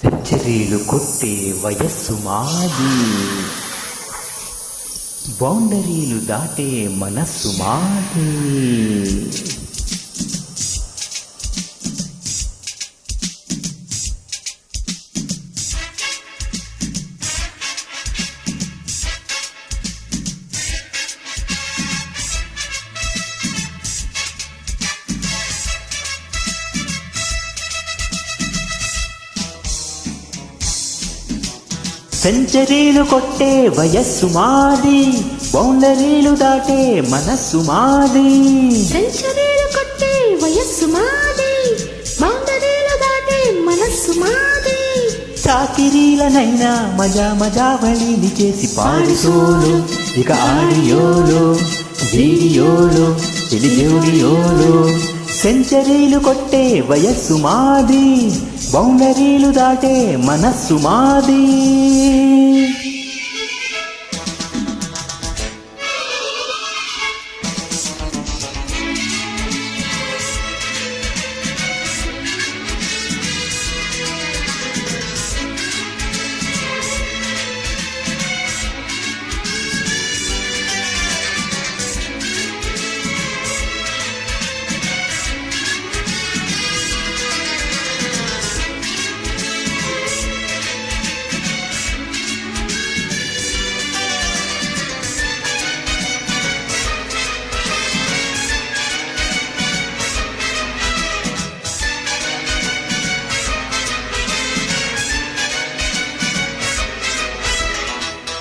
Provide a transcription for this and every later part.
సెంచరీలు కొట్టే వయస్సు మాది, బౌండరీలు దాటే మనస్సు మాది. సెంచరీలు కొట్టే వయస్సు మాది, బౌండరీలు దాటే మనస్సు మాది. సెంచరీలు కొట్టే వయస్సు మాది, బౌండరీలు దాటే మనస్సు మాది. చాకిరీలనైనా మజా మజావళిని చేసి పాడుతోలు, ఇక ఆడియోలు వీడియోలు తెలిజోడియోలు. సెంచరీలు కొట్టే వయస్సు మాది, బౌండరీలు దాటే మనస్సు మాది.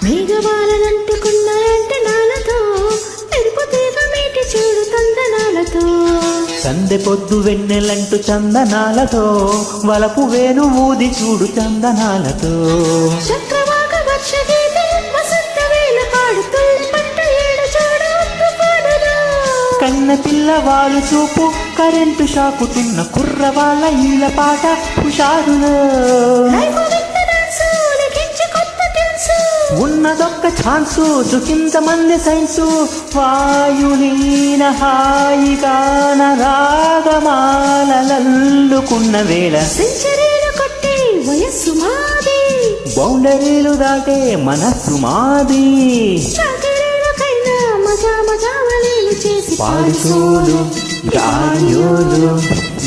మేఘవాలనంటుకున్న అంటనాలతో, మెరుపు తీగమేటి చూడు తందనాలతో. సందె పొద్దు వెన్నెలంటూ చందనాలతో, వలపు వేణు ఊది చూడు చందనాలతో. చక్రవాక వర్ష గీతి వసంత వేళ పాడు తుల్లి పట్ట ఏడు చూడు తుఫానులో. కన్న పిల్లవాళ్ళు చూపు కరెంటు షాకుతున్న కుర్రవాళ్ళ ఈల పాట హుషారులో. ఉన్నదొక్క ఛాన్సు దుఃఖించమంది సైన్సు, వాయులీన హాయిగాన రాగమాలల్లుకున్న వేళ. సెంచరీలు కొట్టే వయస్సు మాది, బౌండరీలు దాటే మనస్సు మాది. చాకిరీలకైనా మజా మజావళీలు చేసి పాడుతోలు, ఇక ఆడియోలు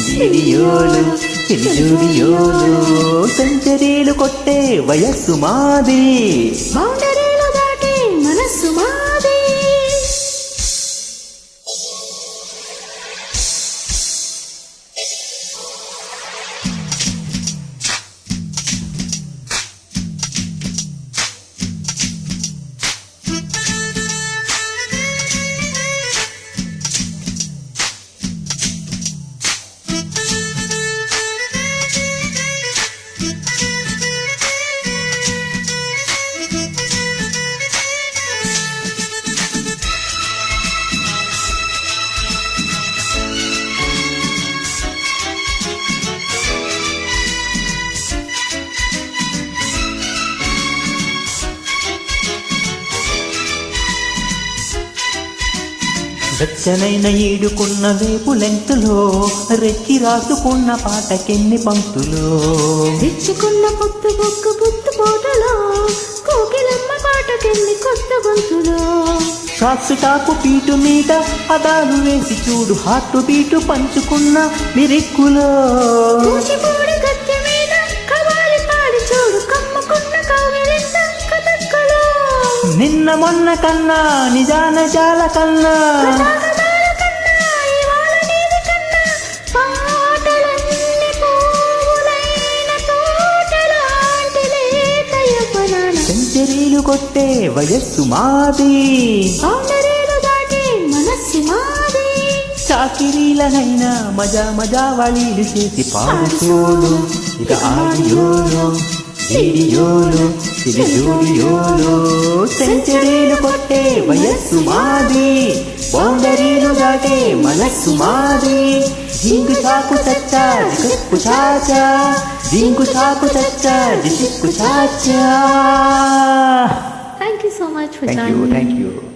వీడియోలు తెలిజోడియోలు. సెంచరీలు కొట్టే వయస్సు మాది, బౌండరీలు దాటే మనస్సు మాది. వెచ్చనైన ఈడుకున్న వేపు లెంతులో, రెచ్చి రాసుకున్న పాటకెన్ని పంక్తులో. తెచ్చుకున్న పొత్తు బొక్కు బుత్తు పోటలో, కోకిలమ్మ పాటకెన్ని కొత్త గొంతులో. షాక్సు టాకు పీటు మీద పదాలు వేసి చూడు హార్టు బీటు పంచుకున్న లిరిక్కులో. కూచిపూడి గద్దె మీద కవాలి పాడి చూడు కమ్ముకున్న కవిలింత కథక్కలో. నిన్న మొన్న కన్నా నిజాన జాల కన్నా, ప్రజాగతాల కన్నా ఇవాళ నీది కన్నా, పాటలన్నీ పువ్వులైన తోటలాంటి లేత యవ్వనాన. సెంచరీలు కొట్టే వయస్సు మాది, బౌండరీలు దాటే మనస్సు మాది. చాకిరీలనైనా మజా మజావళీలు చేసి పాడుతోలు, ఇక ఆడియోలు వీడియోలు తెలిజోడియోలు. సెంచరీలు కొట్టే వయస్సు మాది, బౌండరీలు దాటే మనస్సు మాది. జింగు చాకు చచ్చా జిక్కు చాచా, జింగు చాకు చచ్చా జిక్కు చాచా. Thank you so much for Thank joining you, me. thank you.